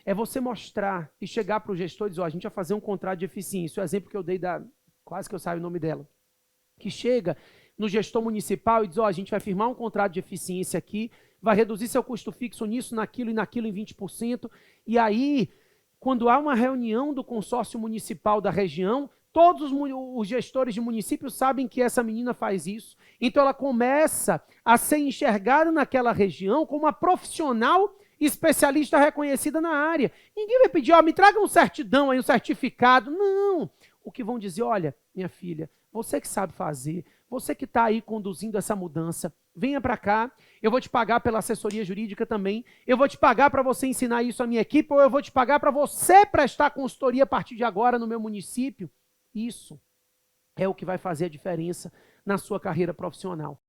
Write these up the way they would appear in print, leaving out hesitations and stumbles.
É você mostrar e chegar para o gestor e dizer, ó, a gente vai fazer um contrato de eficiência. O exemplo que eu dei, quase que eu saio o nome dela, que chega no gestor municipal e diz, ó, a gente vai firmar um contrato de eficiência aqui, vai reduzir seu custo fixo nisso, naquilo e naquilo em 20%, e aí, quando há uma reunião do consórcio municipal da região, todos os gestores de municípios sabem que essa menina faz isso, então ela começa a ser enxergada naquela região como uma profissional especialista reconhecida na área. Ninguém vai pedir, ó, me traga um certidão aí, um certificado. Não. O que vão dizer, olha, minha filha, você que sabe fazer, você que está aí conduzindo essa mudança, venha para cá, eu vou te pagar pela assessoria jurídica também, eu vou te pagar para você ensinar isso à minha equipe, ou eu vou te pagar para você prestar consultoria a partir de agora no meu município. Isso é o que vai fazer a diferença na sua carreira profissional.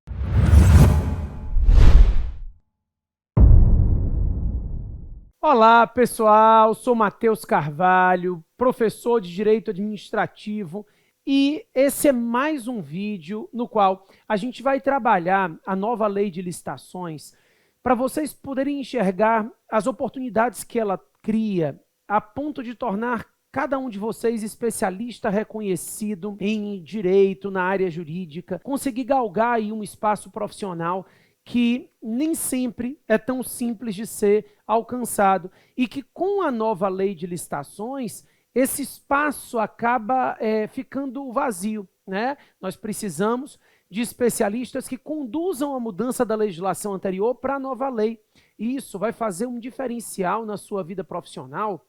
Olá, pessoal, sou Matheus Carvalho, professor de Direito Administrativo, e esse é mais um vídeo no qual a gente vai trabalhar a nova lei de licitações para vocês poderem enxergar as oportunidades que ela cria a ponto de tornar cada um de vocês especialista reconhecido em direito, na área jurídica, conseguir galgar aí um espaço profissional que nem sempre é tão simples de ser alcançado e que com a nova lei de licitações, esse espaço acaba ficando vazio, né? Nós precisamos de especialistas que conduzam a mudança da legislação anterior para a nova lei. Isso vai fazer um diferencial na sua vida profissional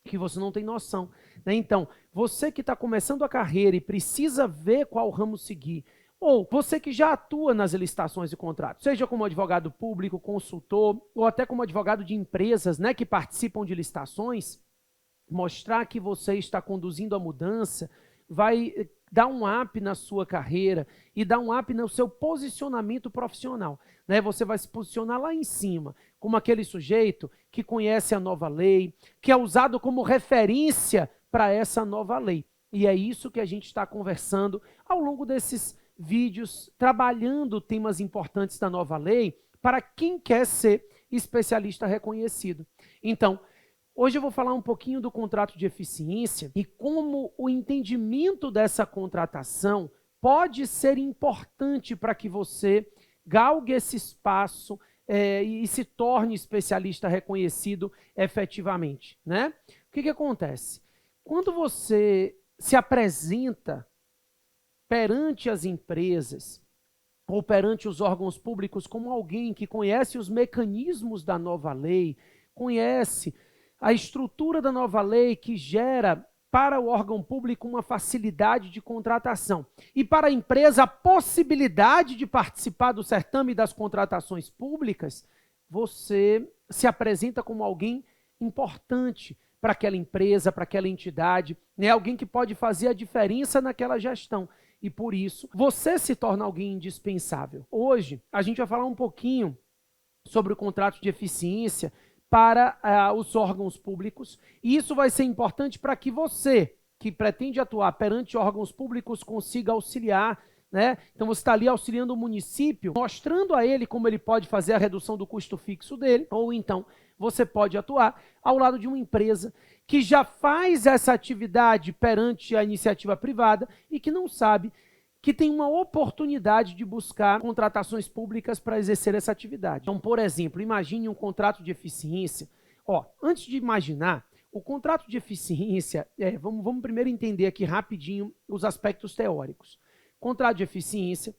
que você não tem noção, né? Então, você que está começando a carreira e precisa ver qual ramo seguir, ou você que já atua nas licitações e contratos, seja como advogado público, consultor, ou até como advogado de empresas, né, que participam de licitações, mostrar que você está conduzindo a mudança vai dar um up na sua carreira e dar um up no seu posicionamento profissional, né? Você vai se posicionar lá em cima, como aquele sujeito que conhece a nova lei, que é usado como referência para essa nova lei. E é isso que a gente está conversando ao longo desses vídeos, trabalhando temas importantes da nova lei para quem quer ser especialista reconhecido. Então, hoje eu vou falar um pouquinho do contrato de eficiência e como o entendimento dessa contratação pode ser importante para que você galgue esse espaço e se torne especialista reconhecido efetivamente, né? O que acontece? Quando você se apresenta perante as empresas ou perante os órgãos públicos como alguém que conhece os mecanismos da nova lei, conhece a estrutura da nova lei que gera para o órgão público uma facilidade de contratação e para a empresa a possibilidade de participar do certame das contratações públicas, você se apresenta como alguém importante para aquela empresa, para aquela entidade, né? Alguém que pode fazer a diferença naquela gestão. E por isso, você se torna alguém indispensável. Hoje, a gente vai falar um pouquinho sobre o contrato de eficiência para os órgãos públicos. E isso vai ser importante para que você, que pretende atuar perante órgãos públicos, consiga auxiliar, né? Então você está ali auxiliando o município, mostrando a ele como ele pode fazer a redução do custo fixo dele, ou então você pode atuar ao lado de uma empresa que já faz essa atividade perante a iniciativa privada e que não sabe que tem uma oportunidade de buscar contratações públicas para exercer essa atividade. Então, por exemplo, imagine um contrato de eficiência. Antes de imaginar, o contrato de eficiência, vamos primeiro entender aqui rapidinho os aspectos teóricos. Contrato de eficiência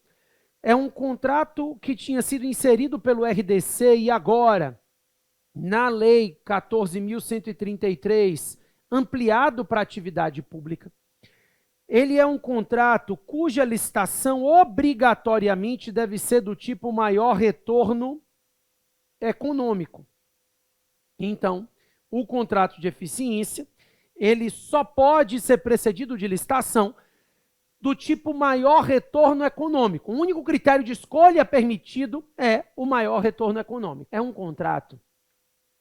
é um contrato que tinha sido inserido pelo RDC e agora, na Lei 14.133, ampliado para atividade pública. Ele é um contrato cuja licitação obrigatoriamente deve ser do tipo maior retorno econômico. Então, o contrato de eficiência, ele só pode ser precedido de licitação do tipo maior retorno econômico. O único critério de escolha permitido é o maior retorno econômico. É um contrato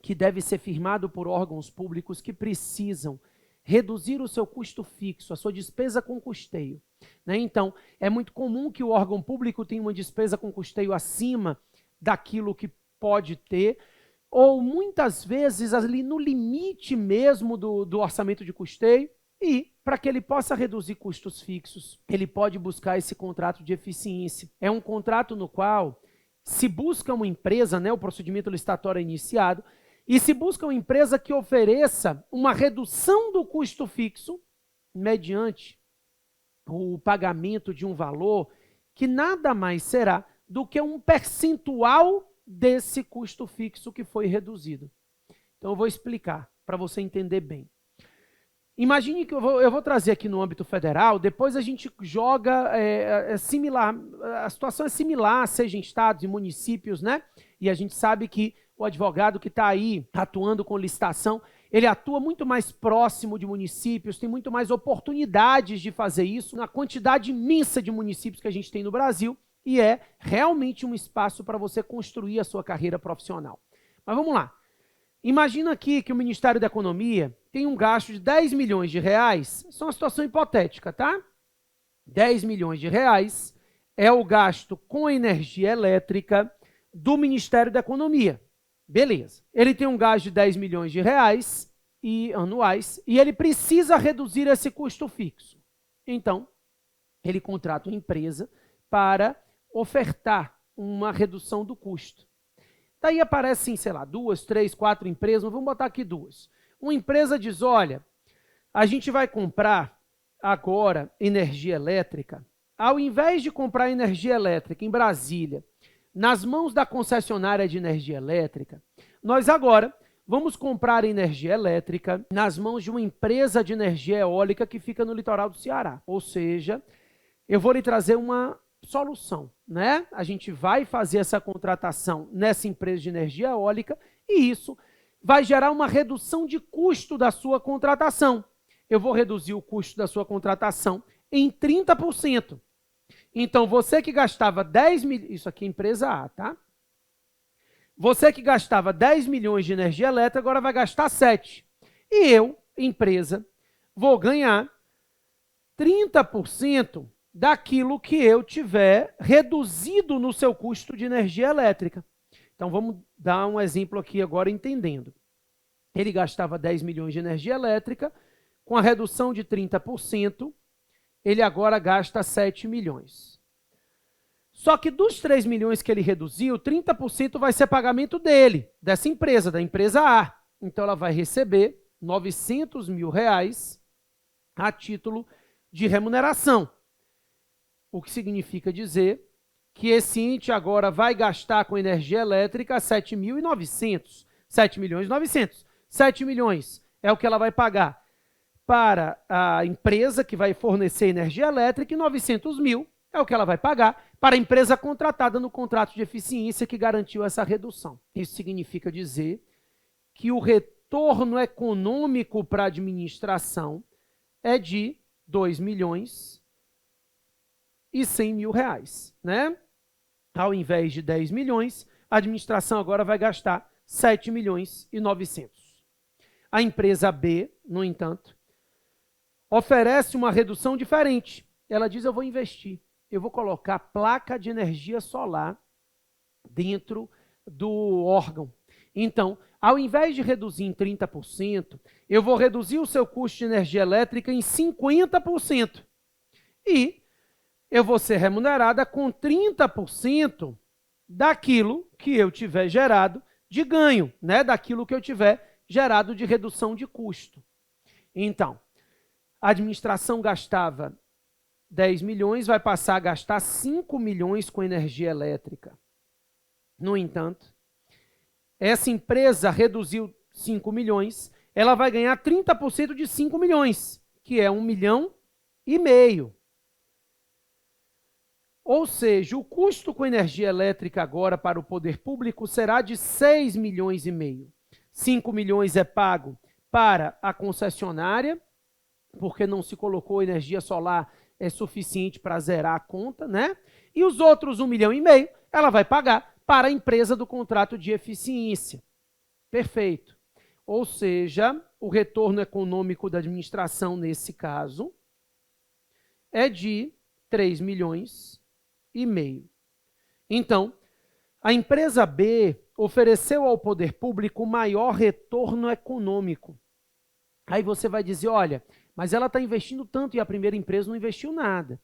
que deve ser firmado por órgãos públicos que precisam reduzir o seu custo fixo, a sua despesa com custeio, né? Então, é muito comum que o órgão público tenha uma despesa com custeio acima daquilo que pode ter, ou muitas vezes ali no limite mesmo do orçamento de custeio, e para que ele possa reduzir custos fixos, ele pode buscar esse contrato de eficiência. É um contrato no qual se busca uma empresa, né, o procedimento licitatório é iniciado, e se busca uma empresa que ofereça uma redução do custo fixo mediante o pagamento de um valor que nada mais será do que um percentual desse custo fixo que foi reduzido. Então, eu vou explicar para você entender bem. Imagine que eu vou trazer aqui no âmbito federal, depois a gente joga similar, a situação é similar, seja em estados e municípios, né? E a gente sabe que o advogado que está aí atuando com licitação, ele atua muito mais próximo de municípios, tem muito mais oportunidades de fazer isso, na quantidade imensa de municípios que a gente tem no Brasil, e é realmente um espaço para você construir a sua carreira profissional. Mas vamos lá. Imagina aqui que o Ministério da Economia tem um gasto de 10 milhões de reais, isso é uma situação hipotética, tá? 10 milhões de reais é o gasto com energia elétrica do Ministério da Economia. Beleza. Ele tem um gasto de 10 milhões de reais anuais e ele precisa reduzir esse custo fixo. Então, ele contrata uma empresa para ofertar uma redução do custo. Daí aparecem, sei lá, 2, 3, 4 empresas, vamos botar aqui 2. Uma empresa diz, olha, a gente vai comprar agora energia elétrica. Ao invés de comprar energia elétrica em Brasília, nas mãos da concessionária de energia elétrica, nós agora vamos comprar energia elétrica nas mãos de uma empresa de energia eólica que fica no litoral do Ceará. Ou seja, eu vou lhe trazer uma solução, né? A gente vai fazer essa contratação nessa empresa de energia eólica e isso vai gerar uma redução de custo da sua contratação. Eu vou reduzir o custo da sua contratação em 30%. Então, você que gastava 10 milhões... Isso aqui é empresa A, tá? Você que gastava 10 milhões de energia elétrica, agora vai gastar 7. E eu, empresa, vou ganhar 30% daquilo que eu tiver reduzido no seu custo de energia elétrica. Então, vamos dar um exemplo aqui agora entendendo. Ele gastava 10 milhões de energia elétrica, com a redução de 30%, ele agora gasta 7 milhões. Só que dos 3 milhões que ele reduziu, 30% vai ser pagamento dele, dessa empresa, da empresa A. Então, ela vai receber 900 mil reais a título de remuneração. O que significa dizer que esse ente agora vai gastar com energia elétrica 7.900. 7 milhões e 900. 7 milhões é o que ela vai pagar para a empresa que vai fornecer energia elétrica e 900 mil é o que ela vai pagar para a empresa contratada no contrato de eficiência que garantiu essa redução. Isso significa dizer que o retorno econômico para a administração é de 2 milhões e 100 mil reais, né? Ao invés de 10 milhões, a administração agora vai gastar 7 milhões e 900. A empresa B, no entanto, oferece uma redução diferente. Ela diz, eu vou investir, eu vou colocar placa de energia solar dentro do órgão. Então, ao invés de reduzir em 30%, eu vou reduzir o seu custo de energia elétrica em 50%. E eu vou ser remunerada com 30% daquilo que eu tiver gerado de ganho, né? Daquilo que eu tiver gerado de redução de custo. Então, a administração gastava 10 milhões, vai passar a gastar 5 milhões com energia elétrica. No entanto, essa empresa reduziu 5 milhões, ela vai ganhar 30% de 5 milhões, que é 1,5 milhão. Ou seja, o custo com energia elétrica agora para o poder público será de 6,5 milhões. 5 milhões é pago para a concessionária, porque não se colocou energia solar suficiente para zerar a conta, né? E os outros 1,5 milhão ela vai pagar para a empresa do contrato de eficiência. Perfeito. Ou seja, o retorno econômico da administração, nesse caso, é de 3,5 milhões. Então, a empresa B, ofereceu ao poder público maior retorno econômico. Aí você vai dizer, olha, mas ela está investindo tanto e a primeira empresa não investiu nada.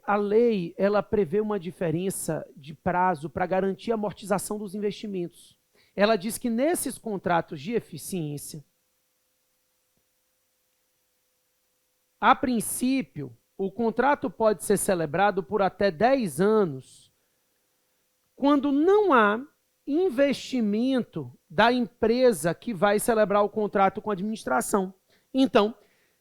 A lei, ela prevê uma diferença de prazo para garantir a amortização dos investimentos. Ela diz que nesses contratos de eficiência, a princípio, o contrato pode ser celebrado por até 10 anos, quando não há investimento da empresa que vai celebrar o contrato com a administração. Então,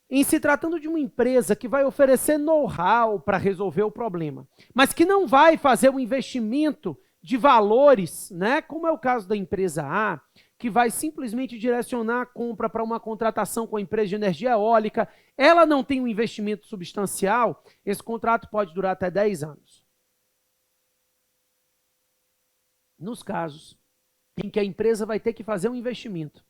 em se tratando de uma empresa que vai oferecer know-how para resolver o problema, mas que não vai fazer um investimento de valores, né, como é o caso da empresa A, que vai simplesmente direcionar a compra para uma contratação com a empresa de energia eólica, ela não tem um investimento substancial, esse contrato pode durar até 10 anos. Nos casos em que a empresa vai ter que fazer um investimento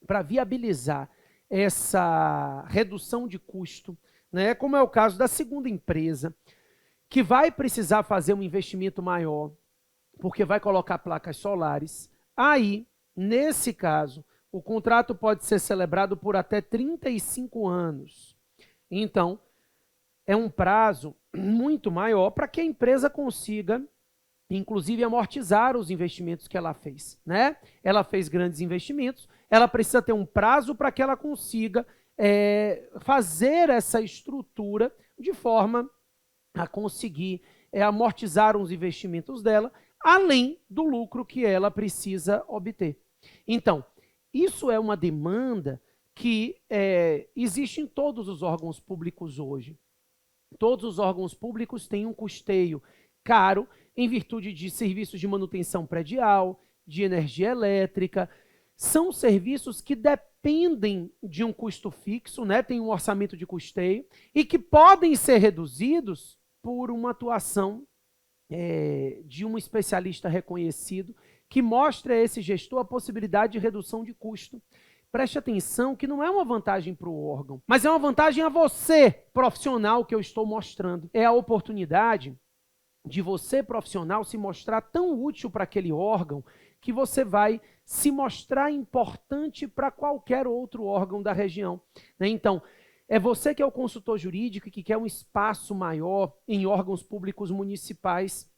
para viabilizar essa redução de custo, né, como é o caso da segunda empresa, que vai precisar fazer um investimento maior, porque vai colocar placas solares, aí, nesse caso, o contrato pode ser celebrado por até 35 anos. Então, é um prazo muito maior para que a empresa consiga, inclusive, amortizar os investimentos que ela fez, né? Ela fez grandes investimentos, ela precisa ter um prazo para que ela consiga fazer essa estrutura de forma a conseguir amortizar os investimentos dela, além do lucro que ela precisa obter. Então, isso é uma demanda que existe em todos os órgãos públicos hoje. Todos os órgãos públicos têm um custeio caro em virtude de serviços de manutenção predial, de energia elétrica. São serviços que dependem de um custo fixo, né? Tem um orçamento de custeio, e que podem ser reduzidos por uma atuação de um especialista reconhecido que mostre a esse gestor a possibilidade de redução de custo. Preste atenção que não é uma vantagem para o órgão, mas é uma vantagem a você, profissional, que eu estou mostrando. É a oportunidade de você, profissional, se mostrar tão útil para aquele órgão que você vai se mostrar importante para qualquer outro órgão da região. Então, é você que é o consultor jurídico e que quer um espaço maior em órgãos públicos municipais.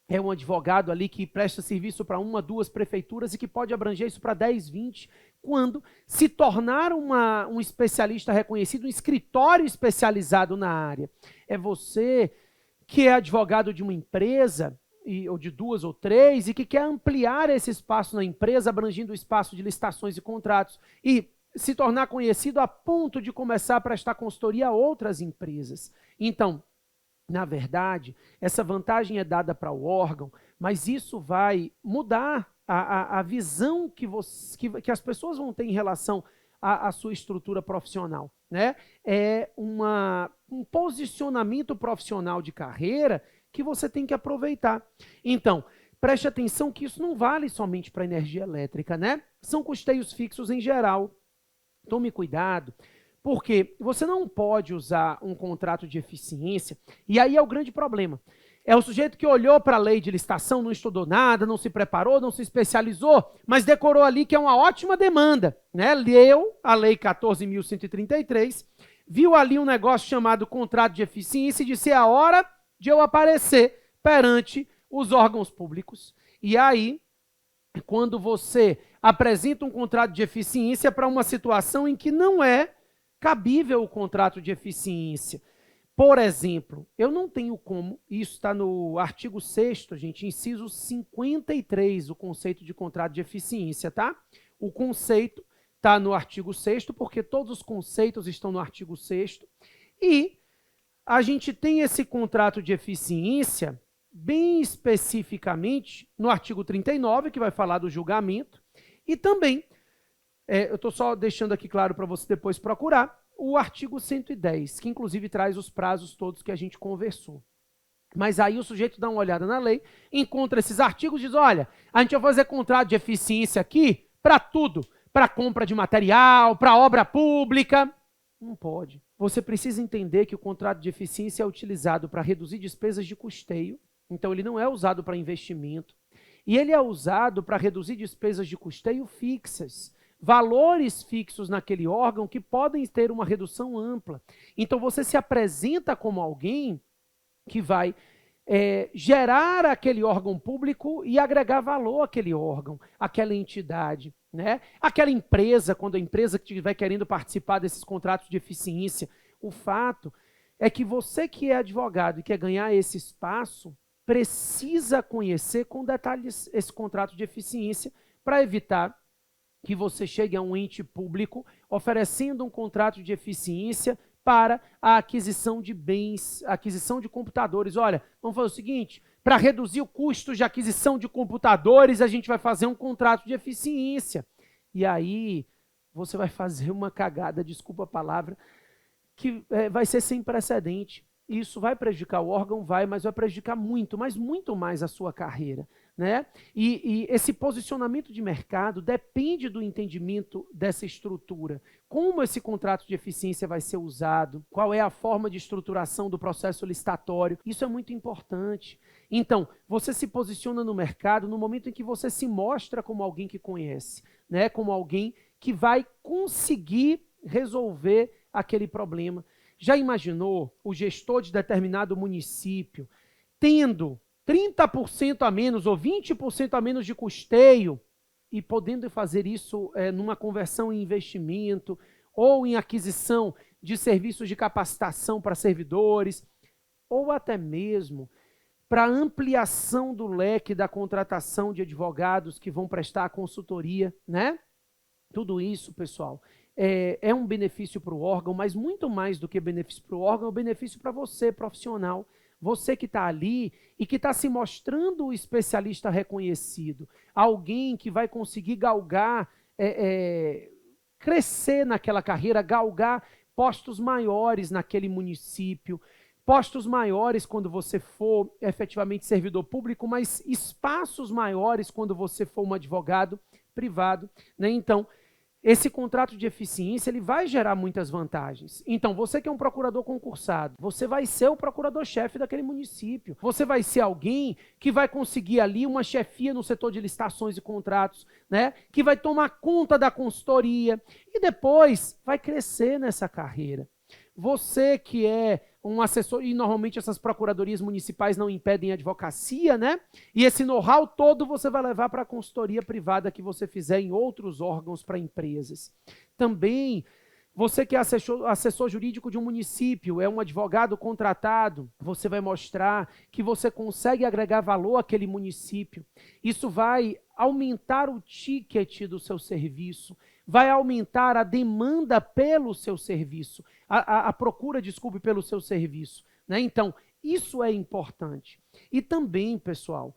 É um advogado ali que presta serviço para 1, 2 prefeituras e que pode abranger isso para 10, 20, quando se tornar um especialista reconhecido, um escritório especializado na área. É você que é advogado de uma empresa, ou de 2 ou 3, e que quer ampliar esse espaço na empresa, abrangindo o espaço de licitações e contratos, e se tornar conhecido a ponto de começar a prestar consultoria a outras empresas. Então, na verdade, essa vantagem é dada para o órgão, mas isso vai mudar a visão que as pessoas vão ter em relação à sua estrutura profissional, né? É um posicionamento profissional de carreira que você tem que aproveitar. Então, preste atenção que isso não vale somente para energia elétrica, né? São custeios fixos em geral. Tome cuidado, porque você não pode usar um contrato de eficiência, e aí é o grande problema. É o sujeito que olhou para a lei de licitação, não estudou nada, não se preparou, não se especializou, mas decorou ali que é uma ótima demanda, né? Leu a lei 14.133, viu ali um negócio chamado contrato de eficiência e disse: é a hora de eu aparecer perante os órgãos públicos. E aí, quando você apresenta um contrato de eficiência para uma situação em que não é cabível o contrato de eficiência. Por exemplo, eu não tenho como, isso está no artigo 6º, gente, inciso 53, o conceito de contrato de eficiência, tá? O conceito está no artigo 6º, porque todos os conceitos estão no artigo 6º, e a gente tem esse contrato de eficiência bem especificamente no artigo 39, que vai falar do julgamento, e também, eu estou só deixando aqui claro para você depois procurar, o artigo 110, que inclusive traz os prazos todos que a gente conversou. Mas aí o sujeito dá uma olhada na lei, encontra esses artigos e diz: olha, a gente vai fazer contrato de eficiência aqui para tudo, para compra de material, para obra pública. Não pode. Você precisa entender que o contrato de eficiência é utilizado para reduzir despesas de custeio, então ele não é usado para investimento. E ele é usado para reduzir despesas de custeio fixas, valores fixos naquele órgão que podem ter uma redução ampla. Então, você se apresenta como alguém que vai gerar aquele órgão público e agregar valor àquele órgão, àquela entidade, né? Aquela empresa, quando a empresa estiver querendo participar desses contratos de eficiência. O fato é que você que é advogado e quer ganhar esse espaço, precisa conhecer com detalhes esse contrato de eficiência para evitar que você chegue a um ente público oferecendo um contrato de eficiência para a aquisição de bens, aquisição de computadores. Olha, vamos fazer o seguinte, para reduzir o custo de aquisição de computadores, a gente vai fazer um contrato de eficiência. E aí você vai fazer uma cagada, desculpa a palavra, que vai ser sem precedente. Isso vai prejudicar o órgão, mas vai prejudicar muito, mas muito mais a sua carreira, né? E esse posicionamento de mercado depende do entendimento dessa estrutura. Como esse contrato de eficiência vai ser usado, qual é a forma de estruturação do processo licitatório, isso é muito importante. Então, você se posiciona no mercado no momento em que você se mostra como alguém que conhece, né? Como alguém que vai conseguir resolver aquele problema. Já imaginou o gestor de determinado município tendo 30% a menos ou 20% a menos de custeio e podendo fazer isso numa conversão em investimento ou em aquisição de serviços de capacitação para servidores ou até mesmo para ampliação do leque da contratação de advogados que vão prestar a consultoria, né? Tudo isso, pessoal, é um benefício para o órgão, mas muito mais do que benefício para o órgão, é um benefício para você, profissional. Você que está ali e que está se mostrando o especialista reconhecido. Alguém que vai conseguir galgar, crescer naquela carreira, galgar postos maiores naquele município, postos maiores quando você for efetivamente servidor público, mas espaços maiores quando você for um advogado privado, né? Então, esse contrato de eficiência ele vai gerar muitas vantagens. Então, você que é um procurador concursado, você vai ser o procurador-chefe daquele município. Você vai ser alguém que vai conseguir ali uma chefia no setor de licitações e contratos, né? Que vai tomar conta da consultoria e depois vai crescer nessa carreira. Você que é um assessor, e normalmente essas procuradorias municipais não impedem a advocacia, né? E esse know-how todo você vai levar para a consultoria privada que você fizer em outros órgãos para empresas. Também, você que é assessor jurídico de um município, é um advogado contratado, você vai mostrar que você consegue agregar valor àquele município. Isso vai aumentar o ticket do seu serviço, vai aumentar a demanda pelo seu serviço, a procura, desculpe, pelo seu serviço, né? Então, isso é importante. E também, pessoal,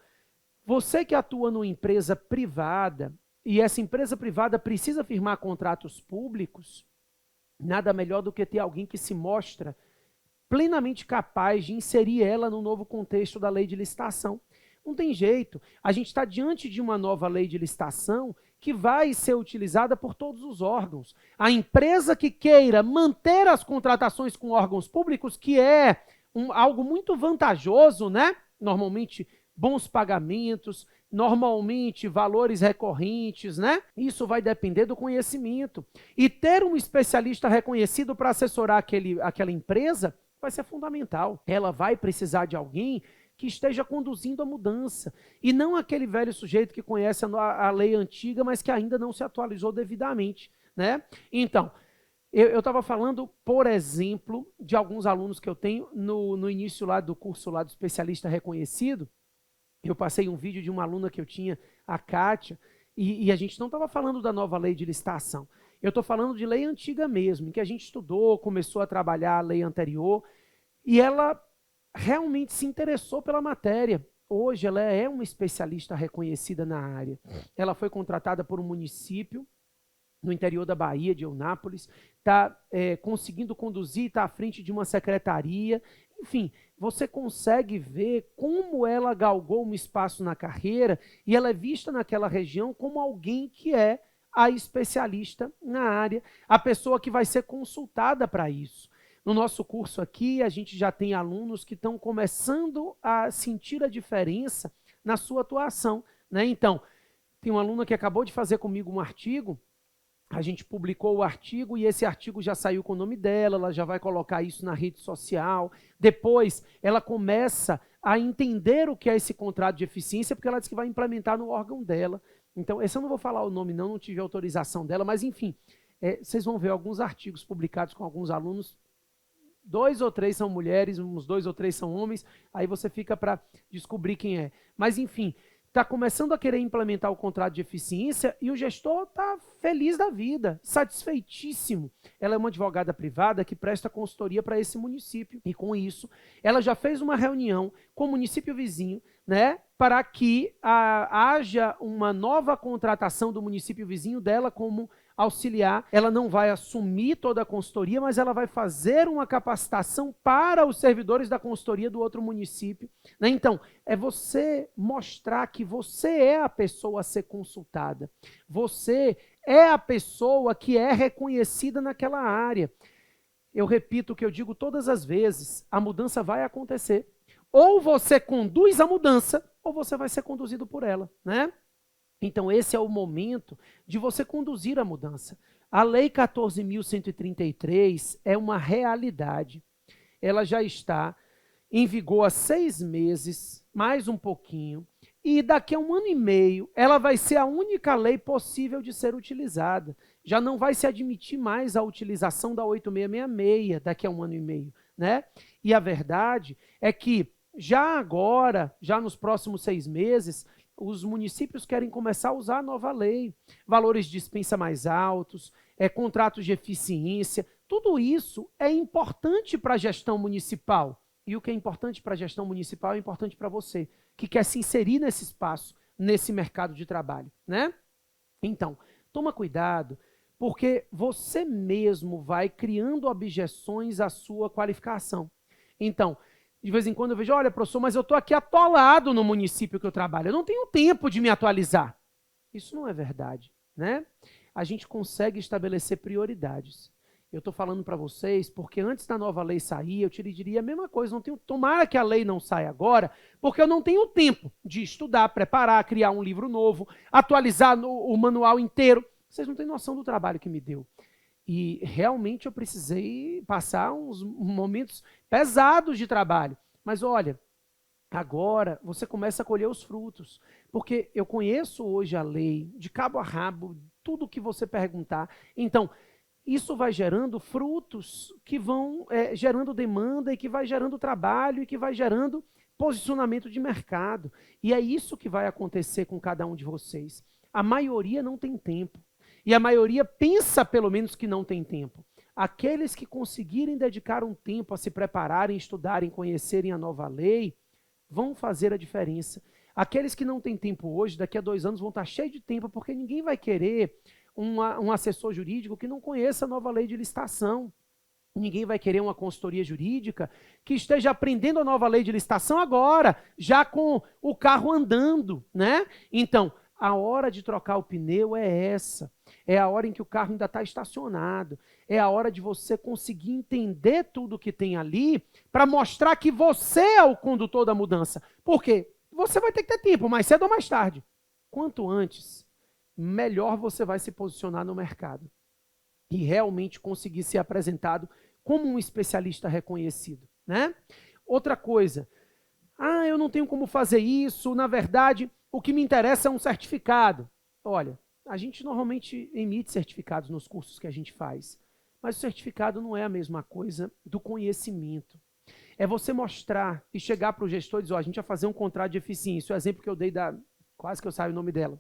você que atua numa empresa privada, e essa empresa privada precisa firmar contratos públicos, nada melhor do que ter alguém que se mostra plenamente capaz de inserir ela no novo contexto da lei de licitação. Não tem jeito, a gente está diante de uma nova lei de licitação que vai ser utilizada por todos os órgãos. A empresa que queira manter as contratações com órgãos públicos, que é algo muito vantajoso, né? Normalmente, bons pagamentos, normalmente valores recorrentes, né? Isso vai depender do conhecimento. E ter um especialista reconhecido para assessorar aquela empresa vai ser fundamental. Ela vai precisar de alguém que esteja conduzindo a mudança, e não aquele velho sujeito que conhece a lei antiga, mas que ainda não se atualizou devidamente, né? Então, eu estava falando, por exemplo, de alguns alunos que eu tenho no início lá do curso lá do especialista reconhecido. Eu passei um vídeo de uma aluna que eu tinha, a Kátia, e a gente não estava falando da nova lei de licitação. Eu estou falando de lei antiga mesmo, em que a gente estudou, começou a trabalhar a lei anterior, e ela realmente se interessou pela matéria. Hoje ela é uma especialista reconhecida na área. Ela foi contratada por um município no interior da Bahia, de Eunápolis, está conseguindo conduzir, está à frente de uma secretaria. Enfim, você consegue ver como ela galgou um espaço na carreira e ela é vista naquela região como alguém que é a especialista na área, a pessoa que vai ser consultada para isso. No nosso curso aqui, a gente já tem alunos que estão começando a sentir a diferença na sua atuação né? Então, tem uma aluna que acabou de fazer comigo um artigo, a gente publicou o artigo e esse artigo já saiu com o nome dela, ela já vai colocar isso na rede social. Depois, ela começa a entender o que é esse contrato de eficiência, porque ela diz que vai implementar no órgão dela. Então, esse eu não vou falar o nome não tive autorização dela, mas enfim, vocês vão ver alguns artigos publicados com alguns alunos, 2 ou 3 são mulheres, uns 2 ou 3 são homens, aí você fica para descobrir quem é. Mas enfim, está começando a querer implementar o contrato de eficiência e o gestor está feliz da vida, satisfeitíssimo. Ela é uma advogada privada que presta consultoria para esse município e com isso ela já fez uma reunião com o município vizinho, né, para que haja uma nova contratação do município vizinho dela como auxiliar. Ela não vai assumir toda a consultoria, mas ela vai fazer uma capacitação para os servidores da consultoria do outro município, né? Então, é você mostrar que você é a pessoa a ser consultada. Você é a pessoa que é reconhecida naquela área. Eu repito o que eu digo todas as vezes, a mudança vai acontecer. Ou você conduz a mudança, ou você vai ser conduzido por ela, né? Então, esse é o momento de você conduzir a mudança. A Lei 14.133 é uma realidade. Ela já está em vigor há 6 meses, mais um pouquinho, e daqui a 1 ano e meio, ela vai ser a única lei possível de ser utilizada. Já não vai se admitir mais a utilização da 8666 daqui a 1 ano e meio, né? E a verdade é que já agora, já nos próximos 6 meses, os municípios querem começar a usar a nova lei. Valores de dispensa mais altos, contratos de eficiência, tudo isso é importante para a gestão municipal. E o que é importante para a gestão municipal é importante para você, que quer se inserir nesse espaço, nesse mercado de trabalho, né? Então, toma cuidado, porque você mesmo vai criando objeções à sua qualificação. Então, de vez em quando eu vejo, olha, professor, mas eu estou aqui atolado no município que eu trabalho, eu não tenho tempo de me atualizar. Isso não é verdade, né? A gente consegue estabelecer prioridades. Eu estou falando para vocês porque antes da nova lei sair, eu te diria a mesma coisa, não tenho, tomara que a lei não saia agora, porque eu não tenho tempo de estudar, preparar, criar um livro novo, atualizar o manual inteiro. Vocês não têm noção do trabalho que me deu. E realmente eu precisei passar uns momentos pesados de trabalho. Mas olha, agora você começa a colher os frutos. Porque eu conheço hoje a lei, de cabo a rabo, tudo que você perguntar. Então, isso vai gerando frutos que vão gerando demanda e que vai gerando trabalho e que vai gerando posicionamento de mercado. E é isso que vai acontecer com cada um de vocês. A maioria não tem tempo. E a maioria pensa, pelo menos, que não tem tempo. Aqueles que conseguirem dedicar um tempo a se prepararem, estudarem, conhecerem a nova lei, vão fazer a diferença. Aqueles que não têm tempo hoje, daqui a 2 anos vão estar cheios de tempo, porque ninguém vai querer um assessor jurídico que não conheça a nova lei de licitação. Ninguém vai querer uma consultoria jurídica que esteja aprendendo a nova lei de licitação agora, já com o carro andando, né? Então, a hora de trocar o pneu é essa. É a hora em que o carro ainda está estacionado. É a hora de você conseguir entender tudo que tem ali para mostrar que você é o condutor da mudança. Por quê? Você vai ter que ter tempo, mais cedo ou mais tarde. Quanto antes, melhor você vai se posicionar no mercado e realmente conseguir ser apresentado como um especialista reconhecido, né? Outra coisa, eu não tenho como fazer isso, na verdade, o que me interessa é um certificado. Olha, a gente normalmente emite certificados nos cursos que a gente faz, mas o certificado não é a mesma coisa do conhecimento. É você mostrar e chegar para o gestor e dizer, a gente vai fazer um contrato de eficiência. O exemplo que eu dei, quase que eu saio o nome dela,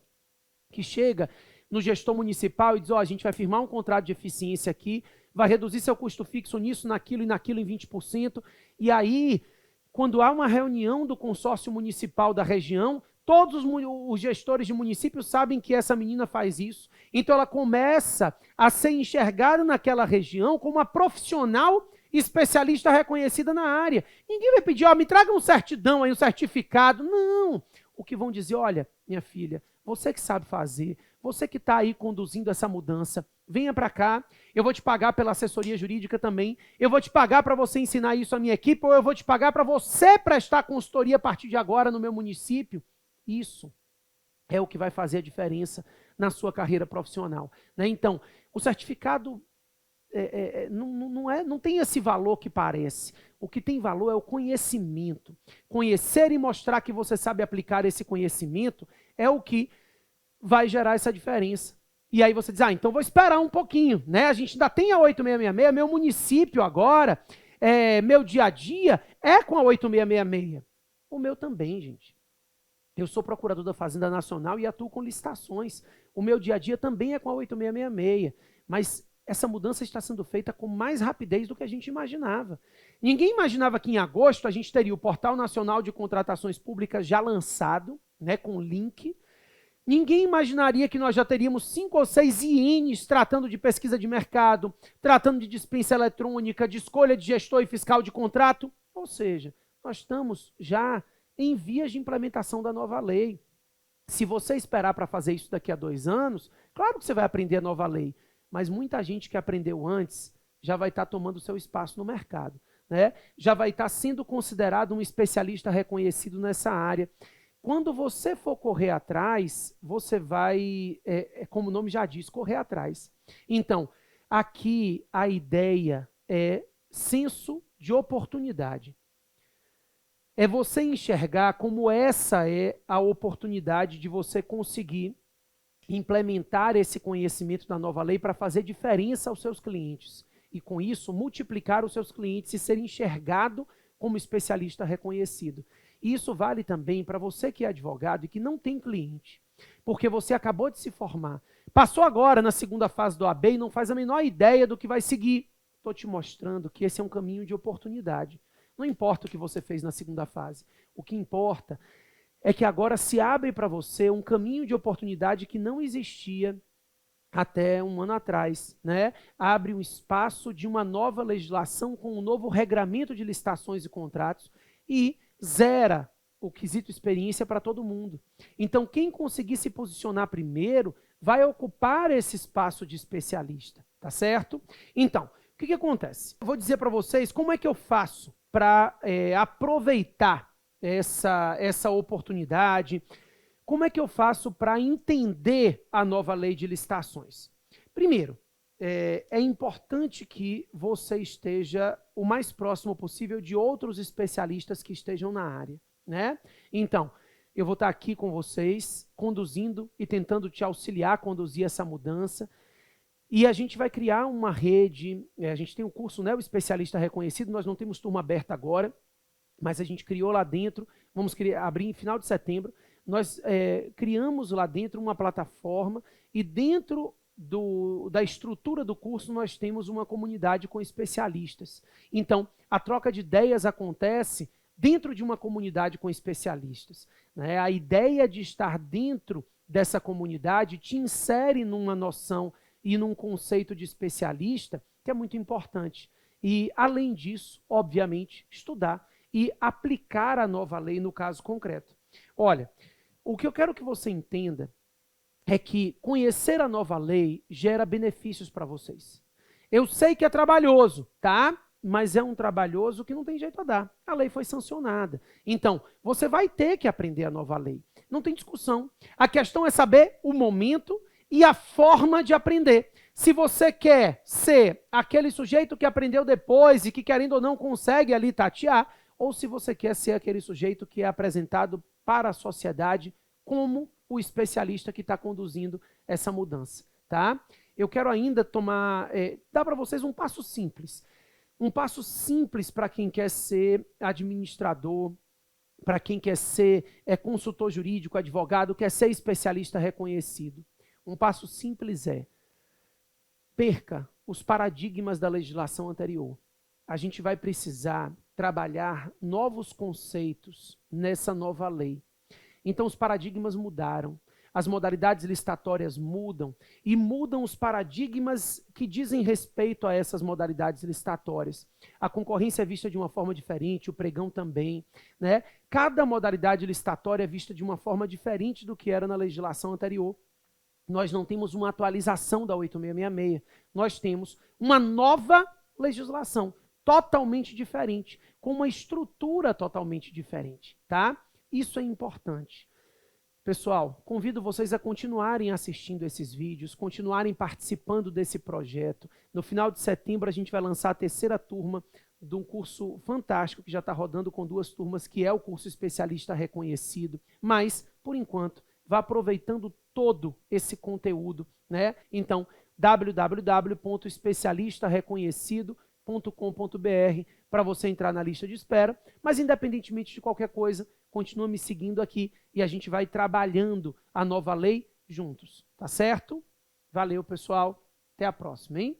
que chega no gestor municipal e diz, a gente vai firmar um contrato de eficiência aqui, vai reduzir seu custo fixo nisso, naquilo e naquilo em 20%, e aí, quando há uma reunião do consórcio municipal da região, todos os gestores de municípios sabem que essa menina faz isso. Então, ela começa a ser enxergada naquela região como uma profissional especialista reconhecida na área. Ninguém vai pedir, me traga um certidão aí, um certificado. Não. O que vão dizer, olha, minha filha, você que sabe fazer, você que está aí conduzindo essa mudança, venha para cá, eu vou te pagar pela assessoria jurídica também, eu vou te pagar para você ensinar isso à minha equipe, ou eu vou te pagar para você prestar consultoria a partir de agora no meu município. Isso. é o que vai fazer a diferença na sua carreira profissional, né? Então, o certificado não tem esse valor que parece. O que tem valor é o conhecimento. Conhecer e mostrar que você sabe aplicar esse conhecimento é o que vai gerar essa diferença. E aí você diz, então vou esperar um pouquinho, né? A gente ainda tem a 8666, meu município agora, meu dia a dia é com a 8666. O meu também, gente. Eu sou procurador da Fazenda Nacional e atuo com licitações. O meu dia a dia também é com a 8666. Mas essa mudança está sendo feita com mais rapidez do que a gente imaginava. Ninguém imaginava que em agosto a gente teria o Portal Nacional de Contratações Públicas já lançado, né, com link. Ninguém imaginaria que nós já teríamos 5 ou 6 INs tratando de pesquisa de mercado, tratando de dispensa eletrônica, de escolha de gestor e fiscal de contrato. Ou seja, nós estamos já em vias de implementação da nova lei. Se você esperar para fazer isso daqui a 2 anos, claro que você vai aprender a nova lei, mas muita gente que aprendeu antes já vai estar tomando seu espaço no mercado, né? Já vai estar sendo considerado um especialista reconhecido nessa área. Quando você for correr atrás, você vai, como o nome já diz, correr atrás. Então, aqui a ideia é senso de oportunidade. É você enxergar como essa é a oportunidade de você conseguir implementar esse conhecimento da nova lei para fazer diferença aos seus clientes. E com isso, multiplicar os seus clientes e ser enxergado como especialista reconhecido. E isso vale também para você que é advogado e que não tem cliente, porque você acabou de se formar. Passou agora na segunda fase do OAB e não faz a menor ideia do que vai seguir. Estou te mostrando que esse é um caminho de oportunidade. Não importa o que você fez na segunda fase. O que importa é que agora se abre para você um caminho de oportunidade que não existia até um ano atrás, né? Abre um espaço de uma nova legislação com um novo regramento de licitações e contratos e zera o quesito experiência para todo mundo. Então, quem conseguir se posicionar primeiro vai ocupar esse espaço de especialista, tá certo? Então, o que acontece? Eu vou dizer para vocês como é que eu faço para aproveitar essa oportunidade. Como é que eu faço para entender a nova lei de licitações? Primeiro, é importante que você esteja o mais próximo possível de outros especialistas que estejam na área, né? Então, eu vou estar aqui com vocês, conduzindo e tentando te auxiliar a conduzir essa mudança. E a gente vai criar uma rede, a gente tem um curso, né, o especialista reconhecido, nós não temos turma aberta agora, mas a gente criou lá dentro, vamos abrir em final de setembro, nós criamos lá dentro uma plataforma e dentro da estrutura do curso nós temos uma comunidade com especialistas. Então, a troca de ideias acontece dentro de uma comunidade com especialistas, né? A ideia de estar dentro dessa comunidade te insere numa noção e num conceito de especialista que é muito importante. E, além disso, obviamente, estudar e aplicar a nova lei no caso concreto. Olha, o que eu quero que você entenda é que conhecer a nova lei gera benefícios para vocês. Eu sei que é trabalhoso, tá? Mas é um trabalhoso que não tem jeito a dar. A lei foi sancionada. Então, você vai ter que aprender a nova lei. Não tem discussão. A questão é saber o momento e a forma de aprender. Se você quer ser aquele sujeito que aprendeu depois e que, querendo ou não, consegue ali tatear, ou se você quer ser aquele sujeito que é apresentado para a sociedade como o especialista que está conduzindo essa mudança, tá? Eu quero ainda dar para vocês um passo simples. Um passo simples para quem quer ser administrador, para quem quer ser consultor jurídico, advogado, quer ser especialista reconhecido. Um passo simples perca os paradigmas da legislação anterior. A gente vai precisar trabalhar novos conceitos nessa nova lei. Então, os paradigmas mudaram, as modalidades licitatórias mudam, e mudam os paradigmas que dizem respeito a essas modalidades licitatórias. A concorrência é vista de uma forma diferente, o pregão também, né? Cada modalidade licitatória é vista de uma forma diferente do que era na legislação anterior. Nós não temos uma atualização da 8666, nós temos uma nova legislação, totalmente diferente, com uma estrutura totalmente diferente, tá? Isso é importante. Pessoal, convido vocês a continuarem assistindo esses vídeos, continuarem participando desse projeto. No final de setembro, a gente vai lançar a terceira turma de um curso fantástico que já está rodando com 2 turmas, que é o curso Especialista Reconhecido. Mas, por enquanto, vá aproveitando todo esse conteúdo, né? Então, www.especialistareconhecido.com.br para você entrar na lista de espera. Mas, independentemente de qualquer coisa, continua me seguindo aqui e a gente vai trabalhando a nova lei juntos, tá certo? Valeu, pessoal. Até a próxima, hein?